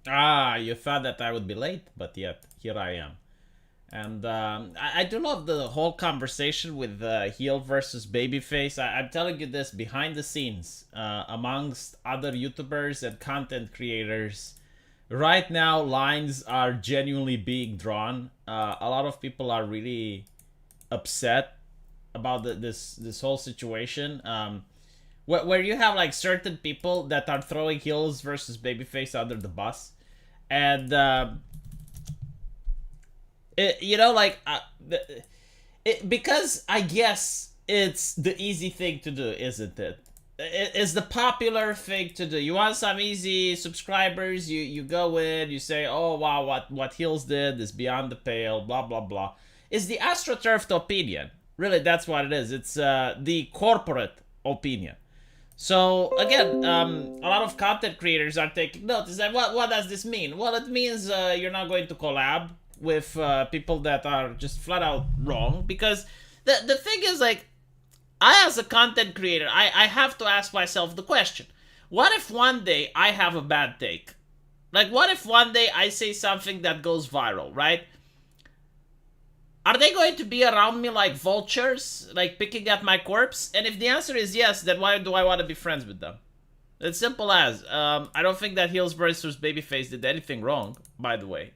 Ah, you thought that I would be late, but yet here I am. And I do love the whole conversation with heel versus babyface. I'm telling you this behind the scenes, amongst other YouTubers and content creators. Right now, lines are genuinely being drawn. A lot of people are really upset about this whole situation. Where you have like certain people that are throwing heels versus babyface under the bus, and you know, like because I guess it's the easy thing to do, isn't it? It's the popular thing to do. You want some easy subscribers, you go in, you say, oh wow, what Hills did is beyond the pale, blah blah blah. It's the astroturfed opinion. Really, that's what it is. It's the corporate opinion. So again, a lot of content creators are taking notice. Like, what does this mean? Well, it means you're not going to collab with people that are just flat out wrong. Because the thing is, like, I as a content creator, I have to ask myself the question: what if one day I have a bad take? Like, what if one day I say something that goes viral, right? Are they going to be around me like vultures, like picking at my corpse? And if the answer is yes, then why do I want to be friends with them? It's simple as. I don't think that Heels versus Babyface did anything wrong, by the way.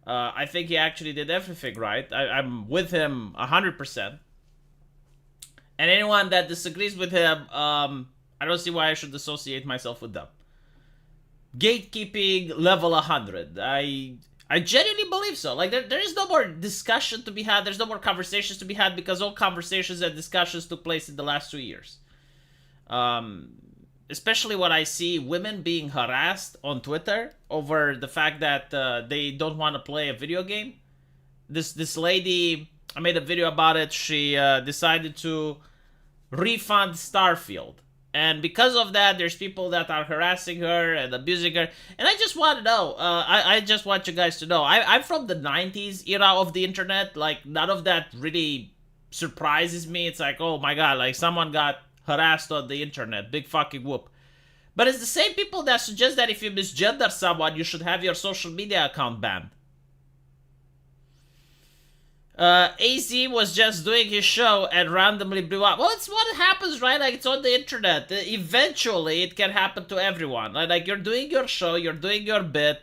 I think he actually did everything right. I'm with him 100%. And anyone that disagrees with him, I don't see why I should associate myself with them. Gatekeeping level 100. I genuinely believe so. Like, there is no more discussion to be had. There's no more conversations to be had because all conversations and discussions took place in the last 2 years. Especially when I see women being harassed on Twitter over the fact that they don't want to play a video game. This lady, I made a video about it. She decided to refund Starfield. And because of that, there's people that are harassing her and abusing her. And I just want to know, I just want you guys to know, I'm from the 90s era of the internet. Like, none of that really surprises me. It's like, oh my god, like someone got harassed on the internet. Big fucking whoop. But it's the same people that suggest that if you misgender someone, you should have your social media account banned. AZ was just doing his show and randomly blew up. Well, it's what happens, right? Like, it's on the internet. Eventually, it can happen to everyone. Like you're doing your show, you're doing your bit,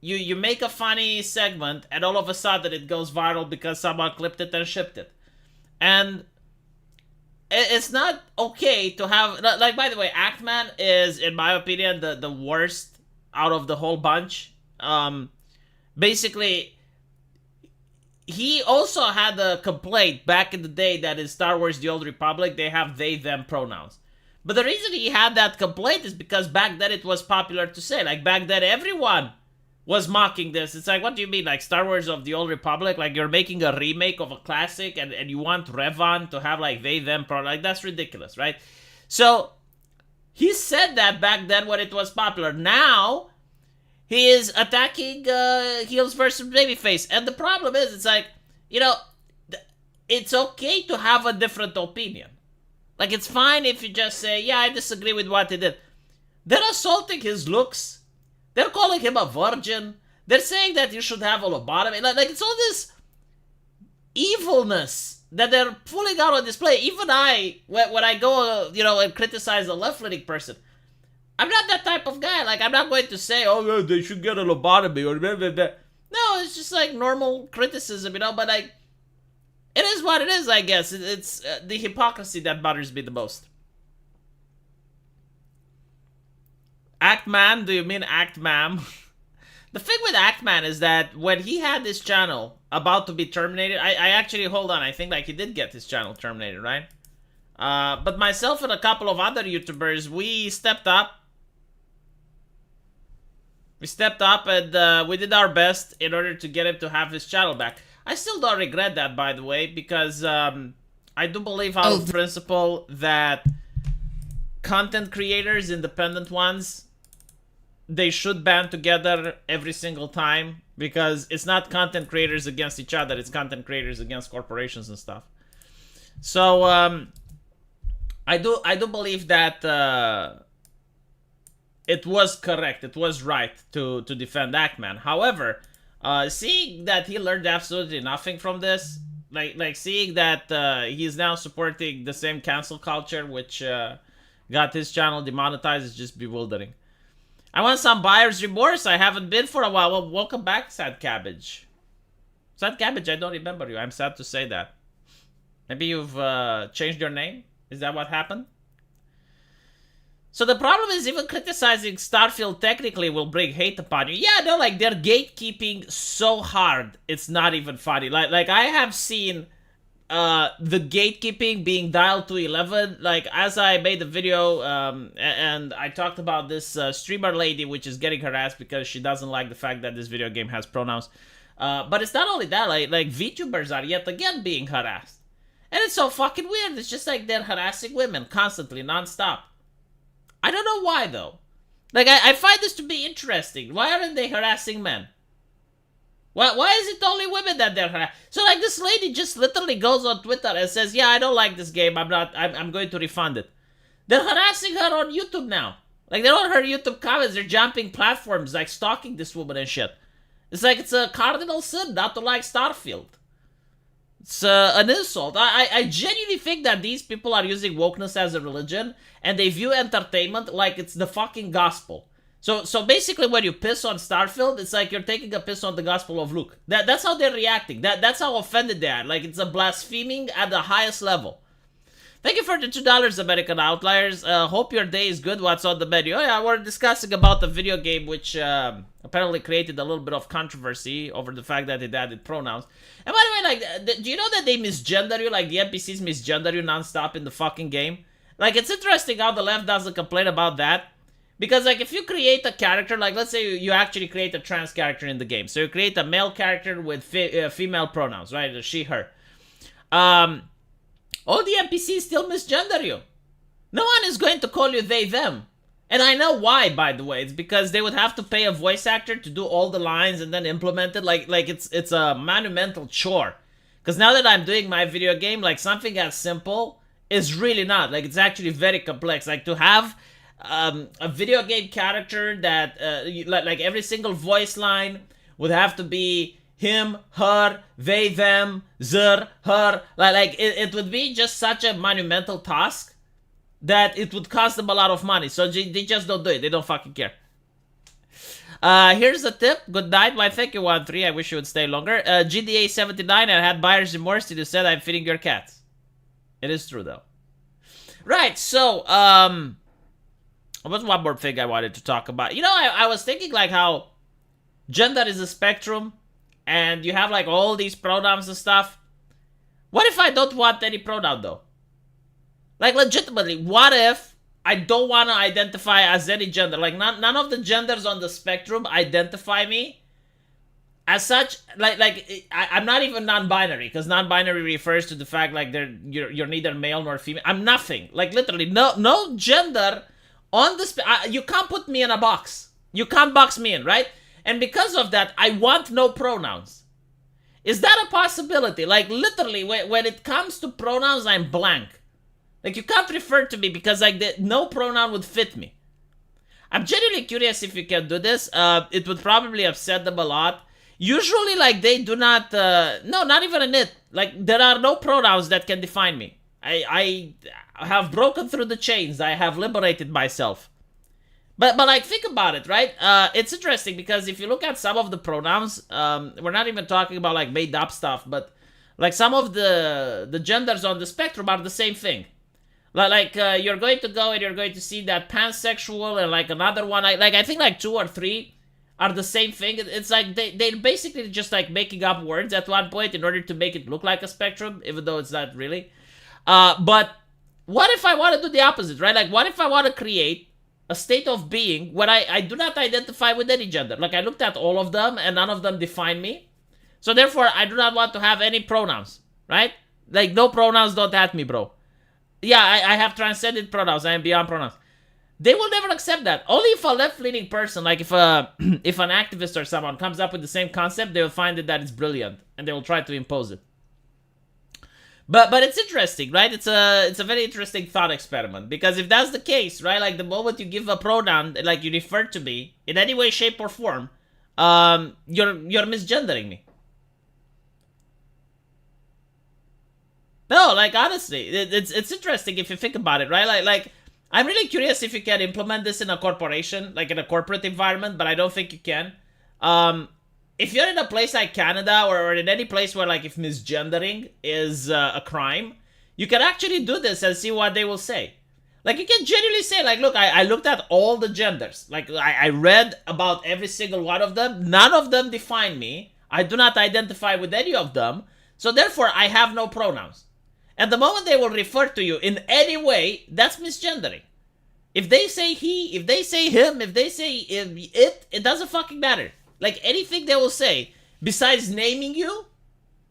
you make a funny segment, and all of a sudden it goes viral because someone clipped it and shipped it. And it's not okay to have... Like, by the way, Actman is, in my opinion, the worst out of the whole bunch. Basically, he also had a complaint back in the day that in Star Wars The Old Republic, they have they, them pronouns. But the reason he had that complaint is because back then it was popular to say. Like, back then everyone was mocking this. It's like, what do you mean? Like, Star Wars of the Old Republic? Like, you're making a remake of a classic and you want Revan to have, like, they, them pronouns? Like, that's ridiculous, right? So, he said that back then when it was popular. Now, he is attacking heels versus babyface. And the problem is, it's like, you know, it's okay to have a different opinion. Like, it's fine if you just say, yeah, I disagree with what he did. They're assaulting his looks. They're calling him a virgin. They're saying that you should have a lobotomy. Like, it's all this evilness that they're pulling out on display. Even I, when I go, and criticize a left-leaning person, I'm not that type of guy. Like, I'm not going to say, oh, yeah, they should get a lobotomy or blah, blah, blah. No, it's just like normal criticism, but like, it is what it is, I guess. It's the hypocrisy that bothers me the most. Act Man? Do you mean Act Ma'am? The thing with Act Man is that when he had this channel about to be terminated, I actually, hold on, I think like he did get his channel terminated, right? But myself and a couple of other YouTubers, we stepped up. We stepped up and we did our best in order to get him to have his channel back. I still don't regret that, by the way, because I do believe out of principle that content creators, independent ones, they should band together every single time, because it's not content creators against each other, it's content creators against corporations and stuff. So I do believe that it was correct. It was right to defend Ackman. However, seeing that he learned absolutely nothing from this, like seeing that he's now supporting the same cancel culture, which got his channel demonetized, is just bewildering. I want some buyer's remorse. I haven't been for a while. Well, welcome back, Sad Cabbage. Sad Cabbage, I don't remember you. I'm sad to say that. Maybe you've changed your name? Is that what happened? So the problem is even criticizing Starfield technically will bring hate upon you. Yeah, no, like they're gatekeeping so hard, it's not even funny. Like I have seen the gatekeeping being dialed to 11. Like as I made the video and I talked about this streamer lady which is getting harassed because she doesn't like the fact that this video game has pronouns. But it's not only that, like VTubers are yet again being harassed. And it's so fucking weird. It's just like they're harassing women constantly, non-stop. I don't know why, though. Like, I find this to be interesting. Why aren't they harassing men? Why is it only women that they're harassing? So, like, this lady just literally goes on Twitter and says, yeah, I don't like this game. I'm going to refund it. They're harassing her on YouTube now. Like, they're on her YouTube comments. They're jumping platforms, like, stalking this woman and shit. It's like it's a cardinal sin not to like Starfield. It's an insult. I genuinely think that these people are using wokeness as a religion, and they view entertainment like it's the fucking gospel. So basically, when you piss on Starfield, it's like you're taking a piss on the Gospel of Luke. That's how they're reacting. That's how offended they are. Like it's a blaspheming at the highest level. Thank you for the $2, American Outliers. Hope your day is good. What's on the menu? Oh yeah, we're discussing about the video game which apparently created a little bit of controversy over the fact that it added pronouns. And by the way, like, do you know that they misgender you? Like, the NPCs misgender you non-stop in the fucking game? Like, it's interesting how the left doesn't complain about that. Because, like, if you create a character, like, let's say you actually create a trans character in the game. So you create a male character with female pronouns, right? She, her. All the NPCs still misgender you. No one is going to call you they, them. And I know why, by the way. It's because they would have to pay a voice actor to do all the lines and then implement it. Like it's a monumental chore. Because now that I'm doing my video game, like something as simple is really not. Like it's actually very complex. Like to have a video game character that like every single voice line would have to be him, her, they, them, zer, her. Like it would be just such a monumental task that it would cost them a lot of money. So they just don't do it. They don't fucking care. Here's a tip. Good night. Why, thank you, 1-3. I wish you would stay longer. GDA 79, I had buyer's remorse till you said I'm feeding your cats. It is true, though. Right, so, what's one more thing I wanted to talk about? You know, I was thinking, like, how gender is a spectrum, and you have, like, all these pronouns and stuff. What if I don't want any pronoun, though? Like, legitimately, what if I don't want to identify as any gender? Like, none of the genders on the spectrum identify me as such. I'm not even non-binary, because non-binary refers to the fact, like, you're neither male nor female. I'm nothing. Like, literally, no gender on the you can't put me in a box. You can't box me in, right? And because of that, I want no pronouns. Is that a possibility? Like, literally, when it comes to pronouns, I'm blank. Like, you can't refer to me because, like, no pronoun would fit me. I'm genuinely curious if you can do this. It would probably upset them a lot. Usually, like, they do not... no, not even in it. Like, there are no pronouns that can define me. I have broken through the chains. I have liberated myself. But like, think about it, right? It's interesting because if you look at some of the pronouns, we're not even talking about, like, made-up stuff, but, like, some of the genders on the spectrum are the same thing. Like, you're going to go and you're going to see that pansexual and, like, another one. I think, like, 2 or 3 are the same thing. It's like they're basically just, like, making up words at one point in order to make it look like a spectrum, even though it's not really. But what if I want to do the opposite, right? Like, what if I want to create a state of being where I do not identify with any gender? Like, I looked at all of them and none of them define me. So, therefore, I do not want to have any pronouns, right? Like, no pronouns, don't at me, bro. Yeah, I have transcended pronouns. I am beyond pronouns. They will never accept that. Only if a left-leaning person, like if an activist or someone comes up with the same concept, they will find that it's brilliant. And they will try to impose it. But it's interesting, right? It's a very interesting thought experiment, because if that's the case, right, like the moment you give a pronoun, like you refer to me in any way, shape, or form, you're misgendering me. No, like honestly, it's interesting if you think about it, right? Like I'm really curious if you can implement this in a corporation, like in a corporate environment, but I don't think you can. Um, if you're in a place like Canada, or in any place where like if misgendering is a crime, you can actually do this and see what they will say. Like you can genuinely say, like, look, I looked at all the genders. Like I read about every single one of them. None of them define me. I do not identify with any of them. So therefore, I have no pronouns. And the moment they will refer to you in any way, that's misgendering. If they say he, if they say him, if they say it doesn't fucking matter. Like anything they will say besides naming you,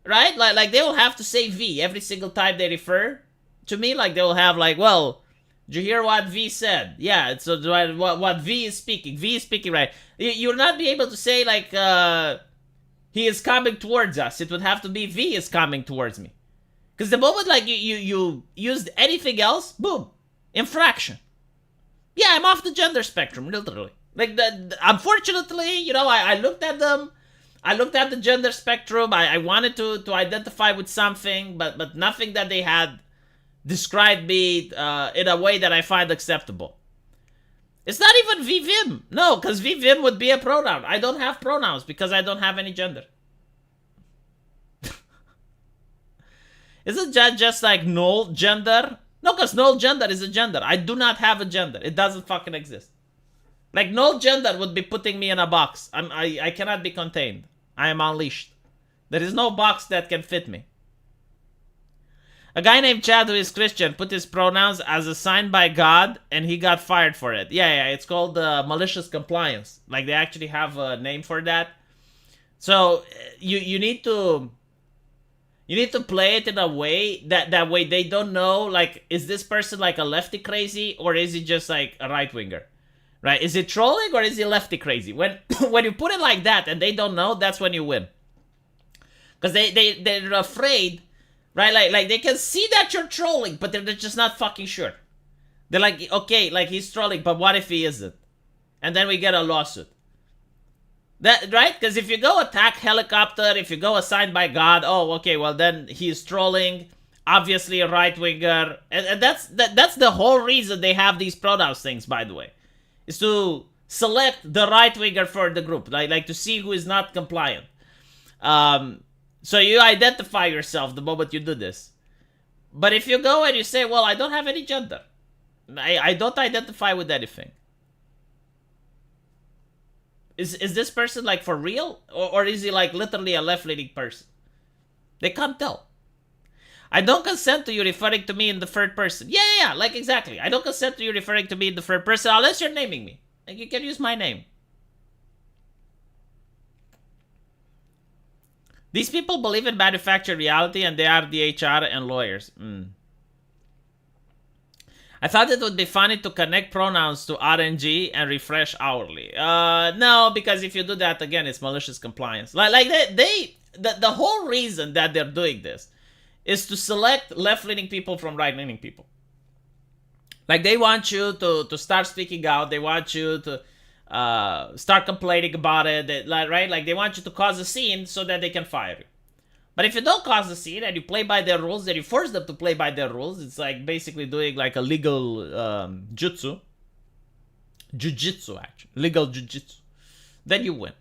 right? Like they will have to say V every single time they refer to me. Like they will have like, well, did you hear what V said? Yeah, it's what V is speaking. V is speaking, right? You'll not be able to say like he is coming towards us. It would have to be V is coming towards me. Because the moment like you used anything else, boom, infraction. Yeah, I'm off the gender spectrum, literally. Like, unfortunately, you know, I looked at them. I looked at the gender spectrum. I wanted to identify with something, but nothing that they had described me in a way that I find acceptable. It's not even VVim. No, because VVim would be a pronoun. I don't have pronouns because I don't have any gender. Isn't that just like null gender? No, because null gender is a gender. I do not have a gender. It doesn't fucking exist. Like, null gender would be putting me in a box. I cannot be contained. I am unleashed. There is no box that can fit me. A guy named Chad, who is Christian, put his pronouns as assigned by God, and he got fired for it. Yeah, it's called malicious compliance. Like, they actually have a name for that. So, you need to... You need to play it in a way that way they don't know, like, is this person like a lefty crazy, or is he just like a right winger? Right? Is he trolling, or is he lefty crazy? When when you put it like that and they don't know, that's when you win. Because they're afraid, right? Like they can see that you're trolling, but they're just not fucking sure. They're like, okay, like he's trolling, but what if he isn't? And then we get a lawsuit. That, right? Because if you go attack helicopter, if you go assigned by God, oh, okay, well then he's trolling, obviously a right winger, and that's the whole reason they have these pronouns things, by the way, is to select the right winger for the group, like to see who is not compliant. So you identify yourself the moment you do this. But if you go and you say, well, I don't have any gender, I don't identify with anything. Is this person like for real? Or is he like literally a left-leaning person? They can't tell. I don't consent to you referring to me in the third person. Yeah, like exactly. I don't consent to you referring to me in the third person unless you're naming me. Like you can use my name. These people believe in manufactured reality and they are the HR and lawyers. I thought it would be funny to connect pronouns to RNG and refresh hourly. No, because if you do that, again, it's malicious compliance. Like the whole reason that they're doing this is to select left-leaning people from right-leaning people. Like, they want you to start speaking out. They want you to start complaining about it, right? Like, they want you to cause a scene so that they can fire you. But if you don't cause a scene and you play by their rules, then you force them to play by their rules. It's like basically doing like a legal jujitsu, actually. Legal jujitsu. Then you win.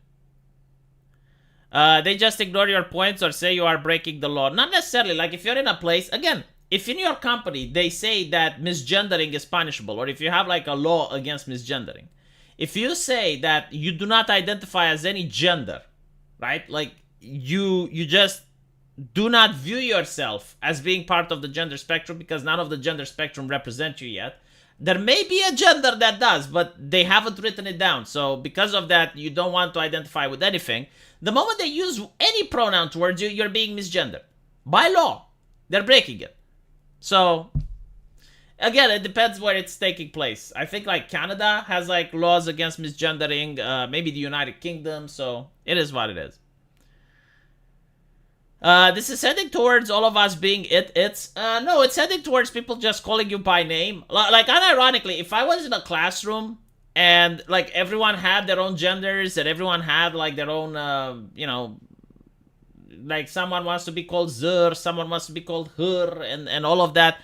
They just ignore your points or say you are breaking the law. Not necessarily. Like if you're in a place, again, if in your company they say that misgendering is punishable, or if you have like a law against misgendering, if you say that you do not identify as any gender, right? Like you just do not view yourself as being part of the gender spectrum because none of the gender spectrum represent you yet. There may be a gender that does, but they haven't written it down. So because of that, you don't want to identify with anything. The moment they use any pronoun towards you, you're being misgendered. By law, they're breaking it. So, again, it depends where it's taking place. I think like Canada has like laws against misgendering, maybe the United Kingdom, so it is what it is. This is heading towards all of us being it's. No, it's heading towards people just calling you by name. Like, unironically, if I was in a classroom and, like, everyone had their own genders and everyone had, like, their own, like, someone wants to be called Zur, someone wants to be called Hur, and all of that,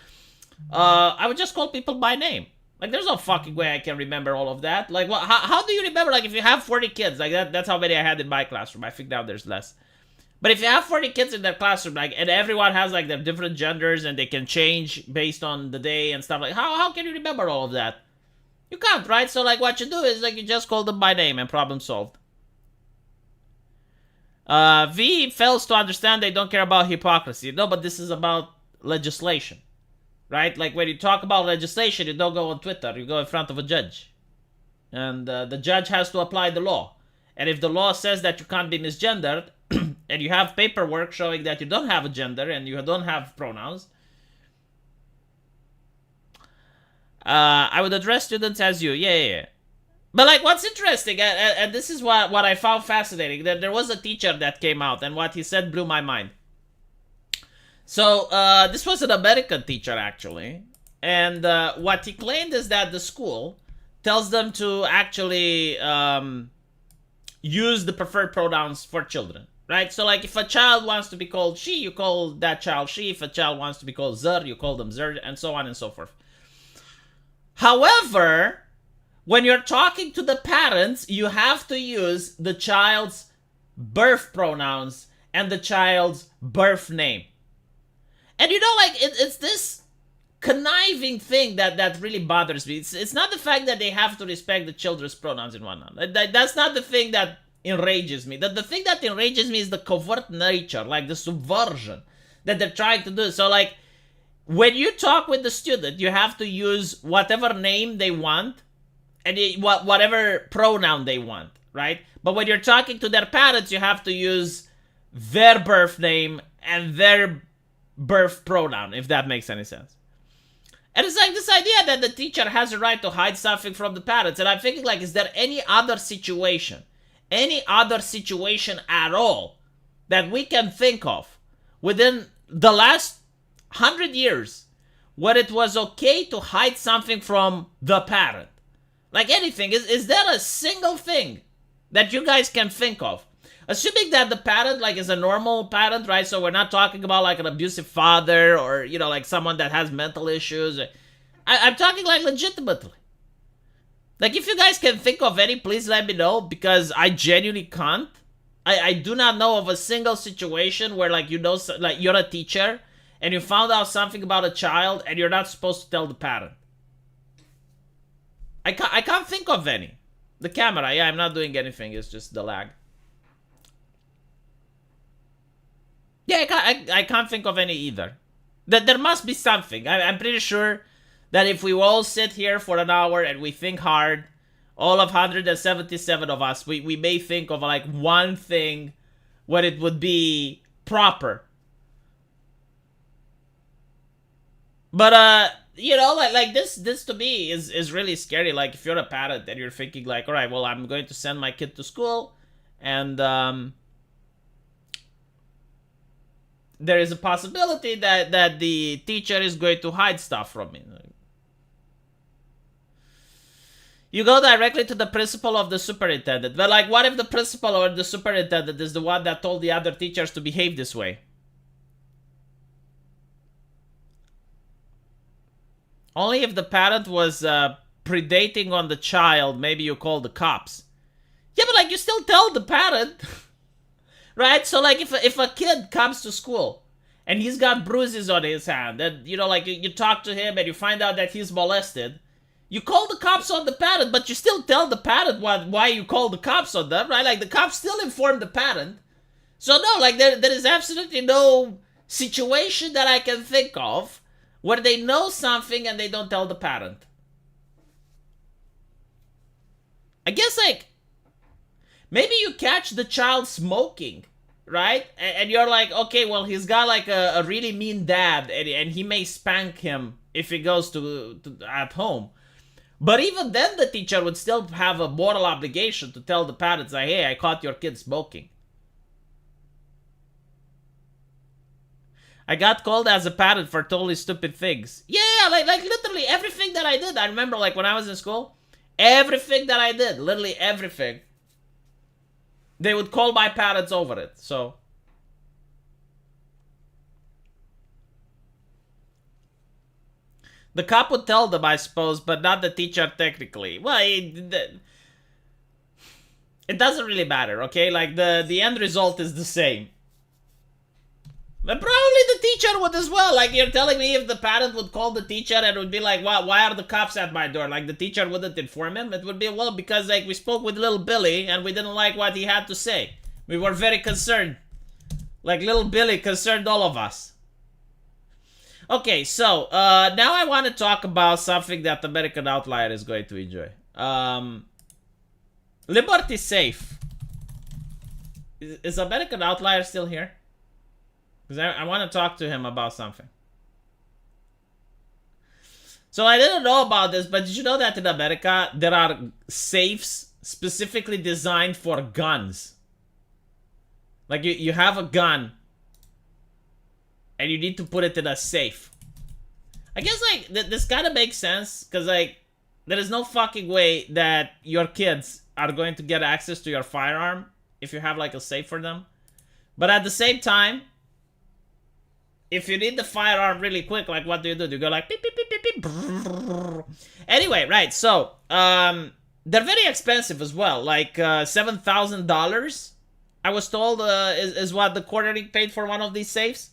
I would just call people by name. Like, there's no fucking way I can remember all of that. Like, how do you remember? Like, if you have 40 kids, like, that's how many I had in my classroom. I think now there's less. But if you have 40 kids in their classroom, like, and everyone has, like, their different genders and they can change based on the day and stuff, like, how can you remember all of that? You can't, right? So, like, what you do is, like, you just call them by name and problem solved. V fails to understand they don't care about hypocrisy. No, but this is about legislation. Right? Like, when you talk about legislation, you don't go on Twitter. You go in front of a judge. And the judge has to apply the law. And if the law says that you can't be misgendered, and you have paperwork showing that you don't have a gender and you don't have pronouns, I would address students as you. Yeah. But, like, what's interesting, and this is what I found fascinating, that there was a teacher that came out, and what he said blew my mind. So, this was an American teacher, actually. And what he claimed is that the school tells them to actually use the preferred pronouns for children. Right? So, like, if a child wants to be called she, you call that child she. If a child wants to be called Zer, you call them Zer, and so on and so forth. However, when you're talking to the parents, you have to use the child's birth pronouns and the child's birth name. And, you know, like, it's this conniving thing that really bothers me. It's not the fact that they have to respect the children's pronouns and whatnot. That's not the thing that enrages me. The thing that enrages me is the covert nature, like the subversion that they're trying to do. So, like, when you talk with the student, you have to use whatever name they want and whatever pronoun they want, right? But when you're talking to their parents, you have to use their birth name and their birth pronoun, if that makes any sense. And it's like this idea that the teacher has a right to hide something from the parents. And I'm thinking, like, is there any other situation at all that we can think of within the last 100 years where it was okay to hide something from the parent? Like, anything. Is there a single thing that you guys can think of? Assuming that the parent, like, is a normal parent, right? So we're not talking about, like, an abusive father or, you know, like, someone that has mental issues. I'm talking, like, legitimately. Like, if you guys can think of any, please let me know, because I genuinely can't. I do not know of a single situation where, like, you know, like, you're a teacher and you found out something about a child and you're not supposed to tell the parent. I can't think of any. The camera, yeah, I'm not doing anything. It's just the lag. Yeah, I can't think of any either. There must be something. I'm pretty sure that if we all sit here for an hour and we think hard, all of 177 of us, we may think of, like, one thing where it would be proper. But, you know, like this to me is really scary. Like, if you're a parent and you're thinking, like, all right, well, I'm going to send my kid to school, and there is a possibility that the teacher is going to hide stuff from me. You go directly to the principal of the superintendent. But, like, what if the principal or the superintendent is the one that told the other teachers to behave this way? Only if the parent was predating on the child, maybe you call the cops. Yeah, but, like, you still tell the parent. Right? So, like, if a kid comes to school and he's got bruises on his hand, and, you know, like, you talk to him and you find out that he's molested, you call the cops on the parent, but you still tell the parent why you call the cops on them, right? Like, the cops still inform the parent. So, no, like, there is absolutely no situation that I can think of where they know something and they don't tell the parent. I guess, like, maybe you catch the child smoking, right? And you're like, okay, well, he's got, like, a really mean dad, and he may spank him if he goes to at home. But even then, the teacher would still have a moral obligation to tell the parents, like, hey, I caught your kid smoking. I got called as a parent for totally stupid things. Yeah, like literally everything that I did. I remember like when I was in school, everything that I did, literally everything, they would call my parents over it. So the cop would tell them, I suppose, but not the teacher technically. Well, it doesn't really matter, okay? Like the end result is the same. But probably the teacher would as well. Like, you're telling me if the parent would call the teacher and it would be like, why are the cops at my door? Like, the teacher wouldn't inform him. It would be, well, because, like, we spoke with little Billy and we didn't like what he had to say. We were very concerned. Like, little Billy concerned all of us. Okay, so, now I want to talk about something that American Outlier is going to enjoy. Liberty Safe. Is American Outlier still here? Because I want to talk to him about something. So I didn't know about this, but did you know that in America, there are safes specifically designed for guns? Like, you have a gun, and you need to put it in a safe. I guess, like, this kind of makes sense, because, like, there is no fucking way that your kids are going to get access to your firearm if you have, like, a safe for them. But at the same time, if you need the firearm really quick, like, what do? You go like, beep, beep, beep, beep, beep. Brrr. Anyway, right, so, they're very expensive as well. Like, $7,000, I was told, is what the quarterly paid for one of these safes.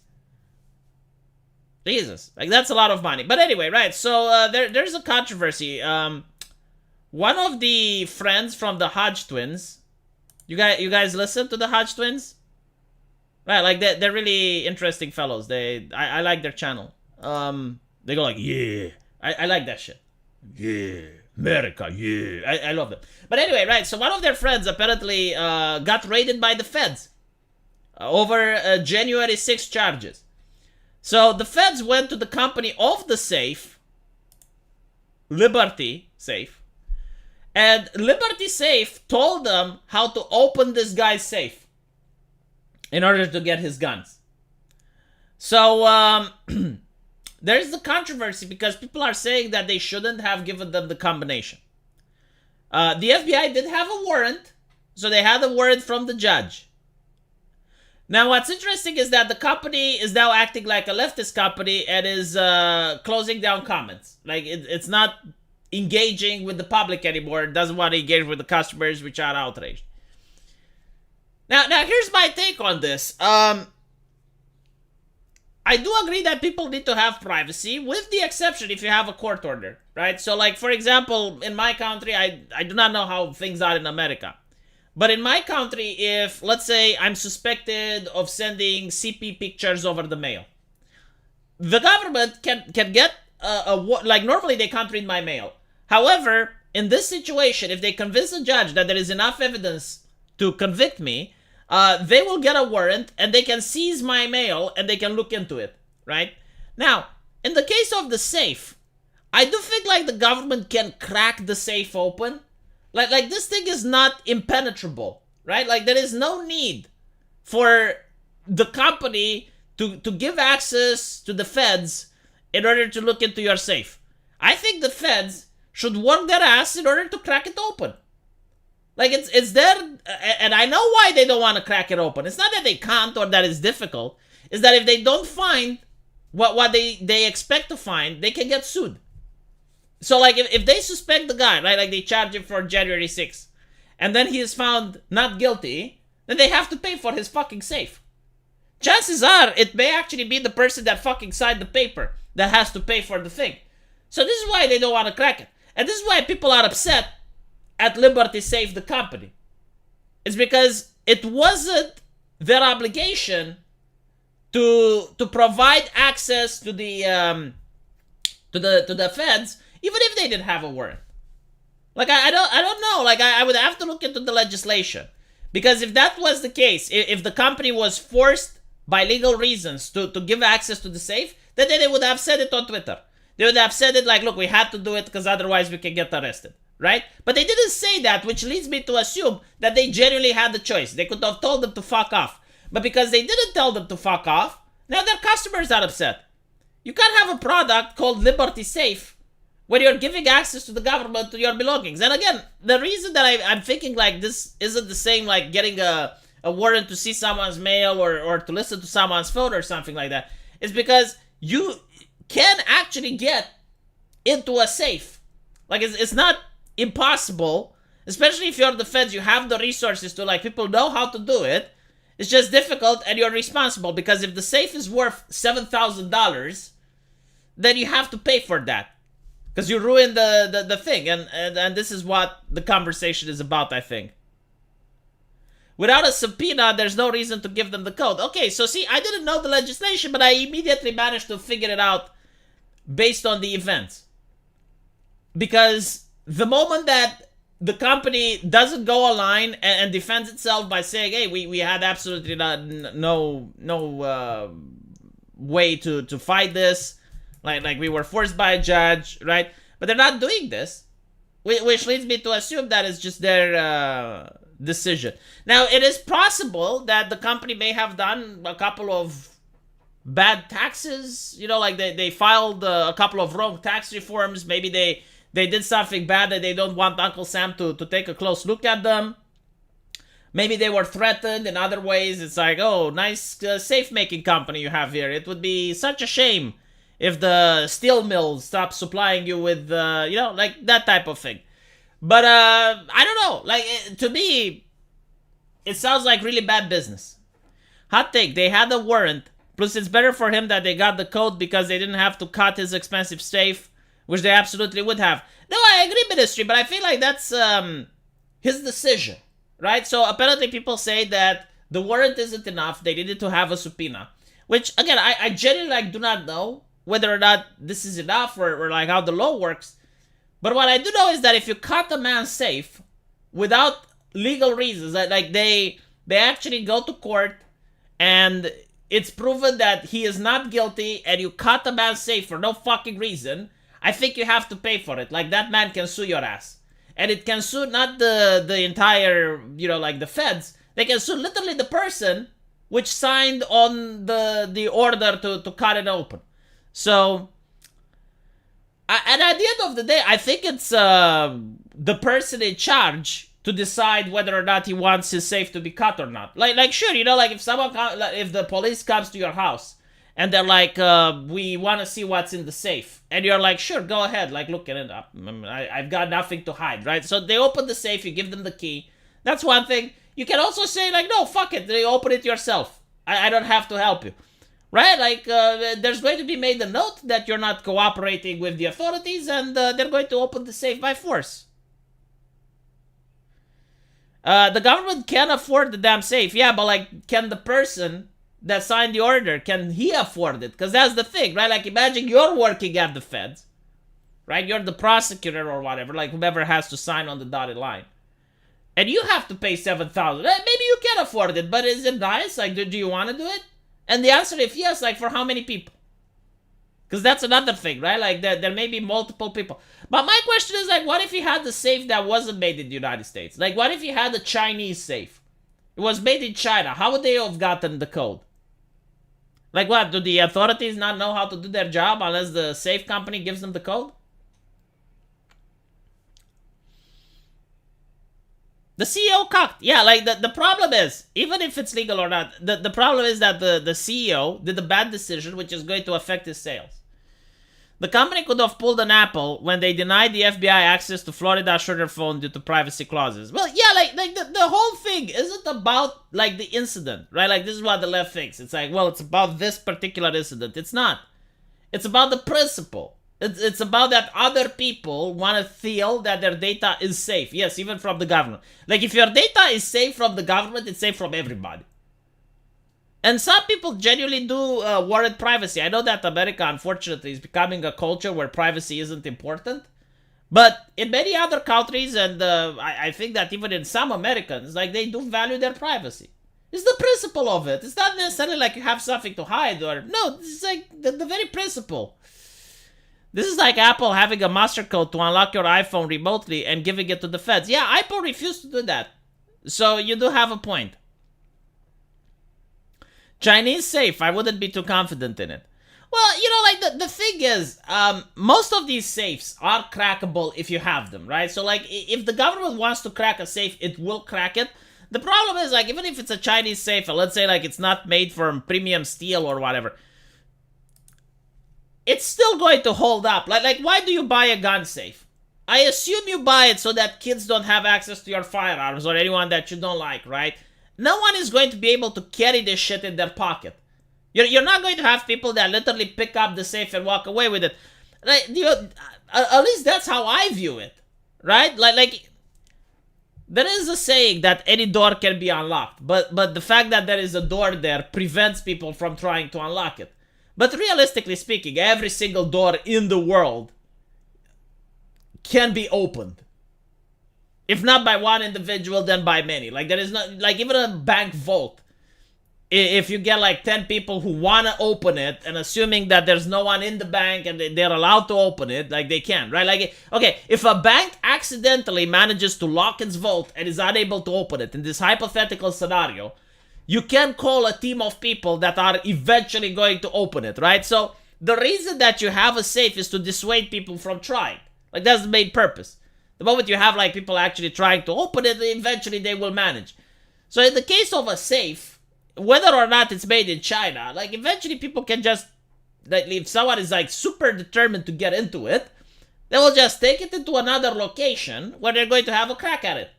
Jesus, like, that's a lot of money. But anyway, right, so, there's a controversy. One of the friends from the Hodge twins, you guys listen to the Hodge twins? Right, like, they're really interesting fellows. I like their channel. They go like, yeah. I like that shit. Yeah. America, yeah. I love them. But anyway, right, so one of their friends apparently got raided by the feds over January 6 charges. So the feds went to the company of the safe, Liberty Safe, and Liberty Safe told them how to open this guy's safe in order to get his guns. So, there's the controversy because people are saying that they shouldn't have given them the combination. The FBI did have a warrant, so they had a warrant from the judge. Now, what's interesting is that the company is now acting like a leftist company and is closing down comments. Like, it's not engaging with the public anymore. It doesn't want to engage with the customers, which are outraged. Now here's my take on this. I do agree that people need to have privacy, with the exception if you have a court order, right? So, like, for example, in my country, I do not know how things are in America. But in my country, if, let's say, I'm suspected of sending CP pictures over the mail, the government can get like, normally they can't read my mail. However, in this situation, if they convince a judge that there is enough evidence to convict me, they will get a warrant and they can seize my mail and they can look into it, right? Now, in the case of the safe, I do think, like, the government can crack the safe open. Like this thing is not impenetrable, right? Like, there is no need for the company to give access to the feds in order to look into your safe. I think the feds should work their ass in order to crack it open. Like, it's there, and I know why they don't want to crack it open. It's not that they can't or that it's difficult. It's that if they don't find what they expect to find, they can get sued. So, like, if they suspect the guy, right, like, they charge him for January 6th, and then he is found not guilty, then they have to pay for his fucking safe. Chances are, it may actually be the person that fucking signed the paper that has to pay for the thing. So this is why they don't want to crack it. And this is why people are upset at Liberty Safe, the company. It's because it wasn't their obligation to provide access to the feds, even if they didn't have a warrant. Like, I don't know. Like, I would have to look into the legislation, because if that was the case, if the company was forced by legal reasons to give access to the safe, then they would have said it on Twitter. They would have said it like, look, we had to do it because otherwise we can get arrested. Right? But they didn't say that, which leads me to assume that they genuinely had the choice. They could have told them to fuck off. But because they didn't tell them to fuck off, Now their customers are upset. You can't have a product called Liberty Safe when you're giving access to the government to your belongings. And again, the reason that I'm thinking like this isn't the same like getting a warrant to see someone's mail or to listen to someone's phone or something like that is because you can actually get into a safe. Like, it's not impossible, especially if you're the feds, you have the resources to, like, people know how to do it. It's just difficult and you're responsible because if the safe is worth $7,000, then you have to pay for that because you ruined the thing. And this is what the conversation is about, I think. Without a subpoena, there's no reason to give them the code. Okay, so see, I didn't know the legislation, but I immediately managed to figure it out based on the events. Because the moment that the company doesn't go online and defends itself by saying, hey, we had absolutely no way to fight this, like we were forced by a judge, right? But they're not doing this, which leads me to assume that it's just their decision. Now, it is possible that the company may have done a couple of bad taxes, you know, like they filed a couple of wrong tax reforms. Maybe they did something bad that they don't want Uncle Sam to take a close look at them. Maybe they were threatened in other ways. It's like, oh, nice safe-making company you have here. It would be such a shame if the steel mills stop supplying you with, you know, like that type of thing. But I don't know. Like, to me, it sounds like really bad business. Hot take, they had a warrant. Plus, it's better for him that they got the code because they didn't have to cut his expensive safe, which they absolutely would have. No, I agree, Ministry, but I feel like that's his decision, right? So apparently people say that the warrant isn't enough. They needed to have a subpoena, which, again, I genuinely do not know whether or not this is enough or like how the law works. But what I do know is that if you cut a man's safe without legal reasons, like they actually go to court and it's proven that he is not guilty and you cut a man's safe for no fucking reason, I think you have to pay for it. Like, that man can sue your ass. And it can sue not the entire, you know, like the feds. They can sue literally the person which signed on the order to cut it open. So, and at the end of the day, I think it's the person in charge to decide whether or not he wants his safe to be cut or not. Like sure, you know, like if the police comes to your house and they're like, we want to see what's in the safe. And you're like, sure, go ahead, like look at it up. I've got nothing to hide, right? So they open the safe, you give them the key. That's one thing. You can also say like, no, fuck it, they open it yourself. I don't have to help you. Right? Like, there's going to be made a note that you're not cooperating with the authorities and they're going to open the safe by force. The government can afford the damn safe. Yeah, but like, can the person that signed the order, can he afford it? Because that's the thing, right? Like, imagine you're working at the feds, right? You're the prosecutor or whatever, like whoever has to sign on the dotted line. And you have to pay $7,000. Maybe you can afford it, but is it nice? Like, do you want to do it? And the answer is yes, like for how many people? Because that's another thing, right? Like there may be multiple people. But my question is like, what if you had the safe that wasn't made in the United States? Like, what if you had a Chinese safe? It was made in China. How would they have gotten the code? Like what? Do the authorities not know how to do their job unless the safe company gives them the code? The CEO cocked. Yeah, like the problem is, even if it's legal or not, the problem is that the CEO did a bad decision which is going to affect his sales. The company could have pulled an Apple when they denied the FBI access to Florida Sugar phone due to privacy clauses. Well, yeah, like the whole thing isn't about like the incident, right? Like this is what the left thinks. It's like, well, it's about this particular incident. It's not. It's about the principle. It's about that other people want to feel that their data is safe. Yes, even from the government. Like, if your data is safe from the government, it's safe from everybody. And some people genuinely do warrant privacy. I know that America, unfortunately, is becoming a culture where privacy isn't important. But in many other countries, and I think that even in some Americans, like, they do value their privacy. It's the principle of it. It's not necessarily like you have something to hide or... No, it's like the very principle. This is like Apple having a master code to unlock your iPhone remotely and giving it to the feds. Yeah, Apple refused to do that. So you do have a point. Chinese safe, I wouldn't be too confident in it. Well, you know, like the thing is, most of these safes are crackable if you have them, right? So like, if the government wants to crack a safe, it will crack it. The problem is, like, even if it's a Chinese safe, and let's say like it's not made from premium steel or whatever, it's still going to hold up. Like why do you buy a gun safe? I assume you buy it so that kids don't have access to your firearms or anyone that you don't like, right? No one is going to be able to carry this shit in their pocket. You're not going to have people that literally pick up the safe and walk away with it. Like, at least that's how I view it, right? Like there is a saying that any door can be unlocked, but the fact that there is a door there prevents people from trying to unlock it. But realistically speaking, every single door in the world can be opened. If not by one individual, then by many. Like, there is not, like, even a bank vault, if you get like 10 people who want to open it, and assuming that there's no one in the bank and they're allowed to open it, like, they can, right? Like, okay, if a bank accidentally manages to lock its vault and is unable to open it in this hypothetical scenario, you can call a team of people that are eventually going to open it, right? So the reason that you have a safe is to dissuade people from trying. Like, that's the main purpose. The moment you have like people actually trying to open it, eventually they will manage. So in the case of a safe, whether or not it's made in China, like, eventually people can just, like, if someone is like super determined to get into it, they will just take it into another location where they're going to have a crack at it.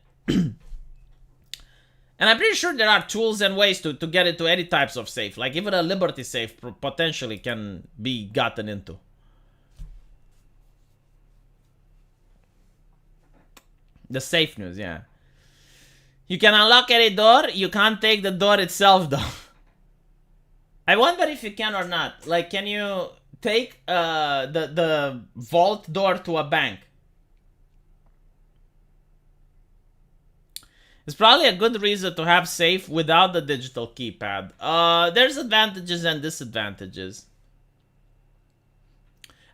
And I'm pretty sure there are tools and ways to get into any types of safe. Like, even a Liberty safe potentially can be gotten into. The safe news, yeah. You can unlock any door. You can't take the door itself, though. I wonder if you can or not. Like, can you take the vault door to a bank? It's probably a good reason to have safe without the digital keypad. There's advantages and disadvantages.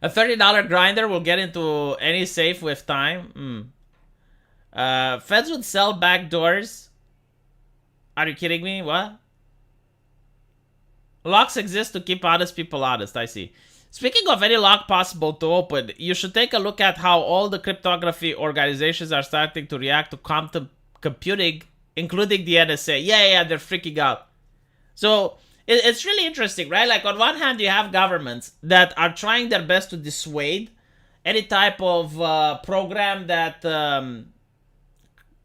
A $30 grinder will get into any safe with time. Feds would sell back doors. Are you kidding me? What? Locks exist to keep honest people honest, I see. Speaking of any lock possible to open, you should take a look at how all the cryptography organizations are starting to react to quantum computing, including the NSA. Yeah, they're freaking out. So it's really interesting, right? Like, on one hand, you have governments that are trying their best to dissuade any type of program that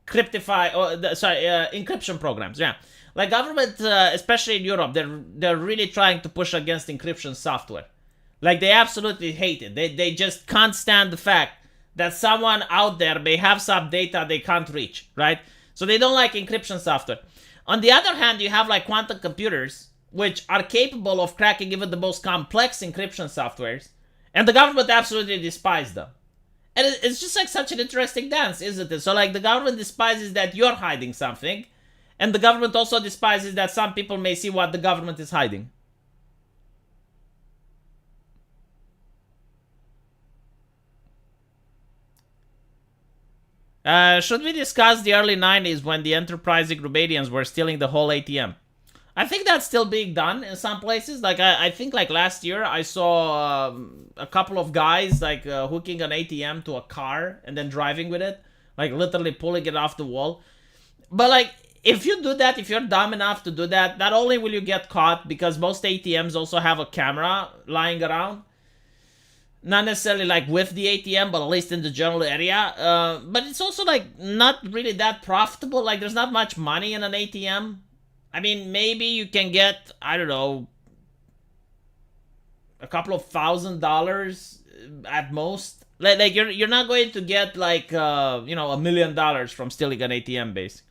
encryption programs. Yeah, like, government, especially in Europe, they're really trying to push against encryption software. Like, they absolutely hate it. They just can't stand the fact that someone out there may have some data they can't reach, right? So they don't like encryption software. On the other hand, you have like quantum computers, which are capable of cracking even the most complex encryption softwares, and the government absolutely despises them. And it's just like such an interesting dance, isn't it? So like, the government despises that you're hiding something, and the government also despises that some people may see what the government is hiding. Should we discuss the early 90s when the enterprising Romanians were stealing the whole ATM? I think that's still being done in some places. Like, I think like last year I saw a couple of guys like hooking an ATM to a car and then driving with it. Like, literally pulling it off the wall. But like, if you do that, if you're dumb enough to do that, not only will you get caught, because most ATMs also have a camera lying around. Not necessarily like with the ATM, but at least in the general area. But it's also like not really that profitable. Like, there's not much money in an ATM. I mean, maybe you can get, I don't know, a couple of $1,000 at most. Like you're not going to get like $1 million from stealing an ATM, basically.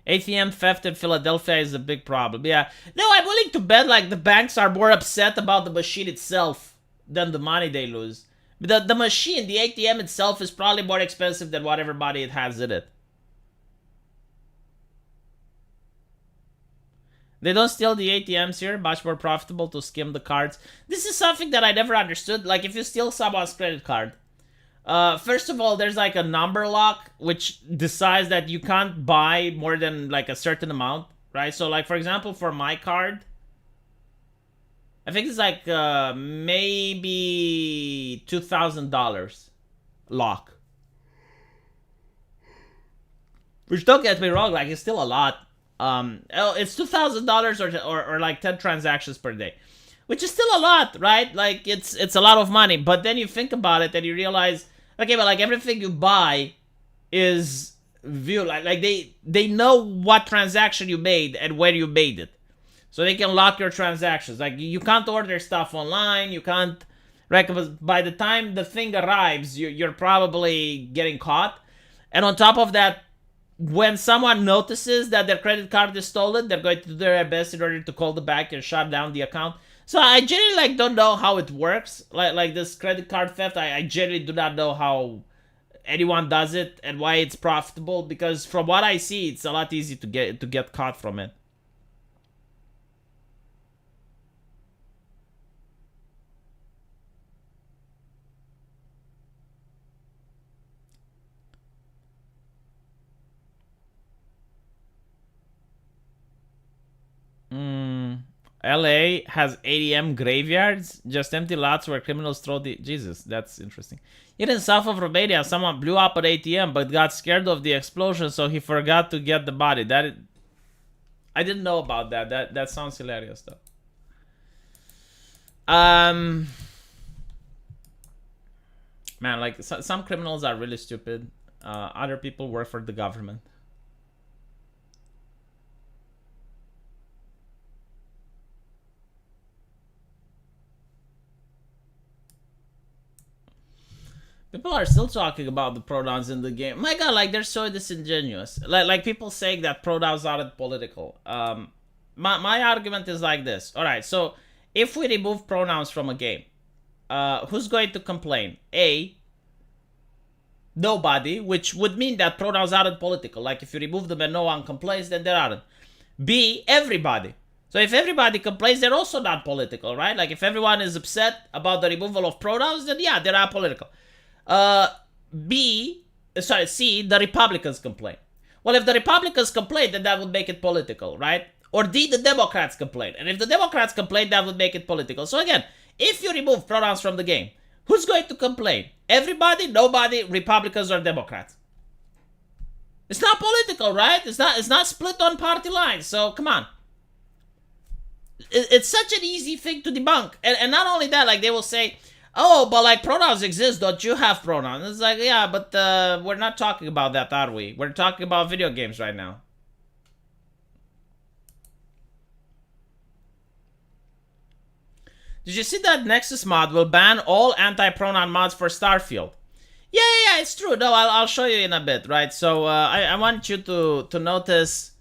ATM theft in Philadelphia is a big problem. Yeah. No, I'm willing to bet like the banks are more upset about the machine itself than the money they lose. The machine, the ATM itself, is probably more expensive than whatever money it has in it. They don't steal the ATMs here. Much more profitable to skim the cards. This is something that I never understood. Like, if you steal someone's credit card, First of all, there's like a number lock which decides that you can't buy more than like a certain amount, right? So like for example, for my card, I think it's like maybe $2,000 lock. Which, don't get me wrong, like it's still a lot. It's $2,000 or like 10 transactions per day, which is still a lot, right? Like it's a lot of money. But then you think about it and you realize, okay, but like everything you buy is view like they know what transaction you made and where you made it, so they can lock your transactions. Like you can't order stuff online, you can't. Right, by the time the thing arrives, you're probably getting caught. And on top of that, when someone notices that their credit card is stolen, they're going to do their best in order to call the bank and shut down the account. So I generally like don't know how it works. Like this credit card theft, I generally do not know how anyone does it and why it's profitable, because from what I see, it's a lot easy to get caught from it. LA has ATM graveyards, just empty lots where criminals throw the. Jesus, that's interesting. Yet in south of Romania, someone blew up an ATM but got scared of the explosion, so he forgot to get the body. I didn't know about that. That sounds hilarious, though. Man, like some criminals are really stupid. Other people work for the government. People are still talking about the pronouns in the game. My god, like they're so disingenuous. Like people saying that pronouns aren't political. My argument is like this. All right, so if we remove pronouns from a game, who's going to complain? A, nobody, which would mean that pronouns aren't political. Like if you remove them and no one complains, then they aren't. B, everybody. So if everybody complains, they're also not political, right? Like if everyone is upset about the removal of pronouns, then yeah, they're not political. C, the Republicans complain. Well, if the Republicans complain, then that would make it political, right? Or D, the Democrats complain. And if the Democrats complain, that would make it political. So again, if you remove pronouns from the game, who's going to complain? Everybody, nobody, Republicans or Democrats? It's not political, right? It's not split on party lines. So come on. It's such an easy thing to debunk. And not only that, like they will say, oh, but like pronouns exist, don't you have pronouns? It's like, yeah, but we're not talking about that, are we? We're talking about video games right now. Did you see that Nexus mod will ban all anti-pronoun mods for Starfield? Yeah, it's true. No, I'll show you in a bit, right? So I want you to notice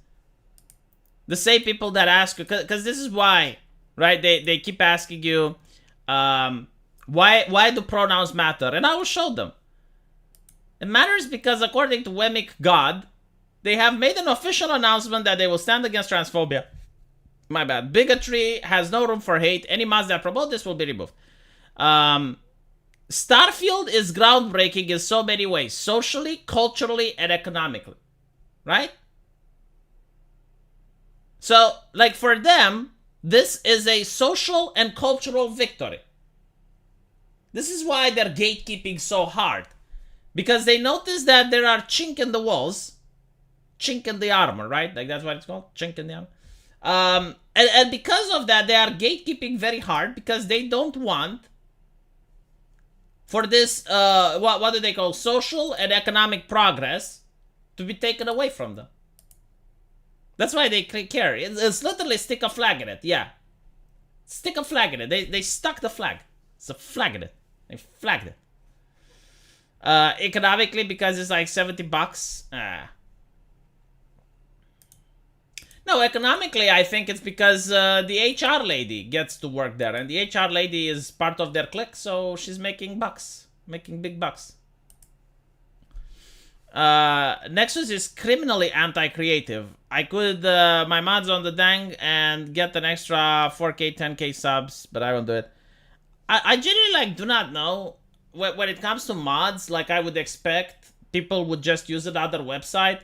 the same people that ask you, because this is why, right? They keep asking you, why do pronouns matter? And I will show them. It matters because according to Wemic God, they have made an official announcement that they will stand against transphobia. My bad. Bigotry has no room for hate. Any mods that promote this will be removed. Starfield is groundbreaking in so many ways. Socially, culturally, and economically. Right? So, like for them, this is a social and cultural victory. This is why they're gatekeeping so hard. Because they notice that there are chink in the walls. Chink in the armor, right? Like that's what it's called? Chink in the armor. And because of that, they are gatekeeping very hard because they don't want for this, what do they call, social and economic progress to be taken away from them. That's why they care. It's literally stick a flag in it, yeah. Stick a flag in it. They stuck the flag. It's a flag in it. They flagged it. Economically, because it's like $70. No, economically, I think it's because the HR lady gets to work there, and the HR lady is part of their clique, so she's making bucks, making big bucks. Nexus is criminally anti-creative. I could my mods on the dang and get an extra 4K, 10K subs, but I won't do it. I genuinely like do not know when it comes to mods, like I would expect people would just use another website.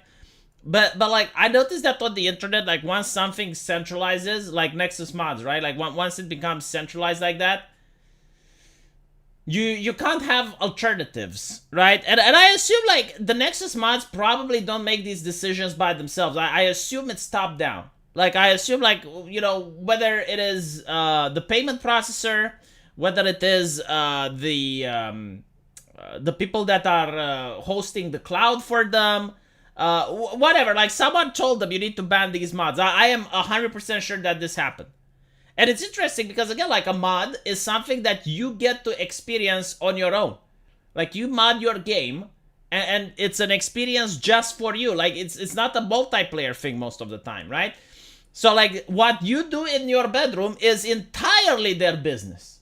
But like I noticed that on the internet, like once something centralizes, like Nexus mods, right? Like once it becomes centralized like that, you can't have alternatives, right? And I assume like the Nexus mods probably don't make these decisions by themselves. I assume it's top down. Like I assume like whether it is the payment processor, whether it is the people that are hosting the cloud for them, whatever. Like someone told them you need to ban these mods. I am 100% sure that this happened. And it's interesting because again, like a mod is something that you get to experience on your own. Like you mod your game, and it's an experience just for you. Like it's not a multiplayer thing most of the time, right? So like what you do in your bedroom is entirely their business.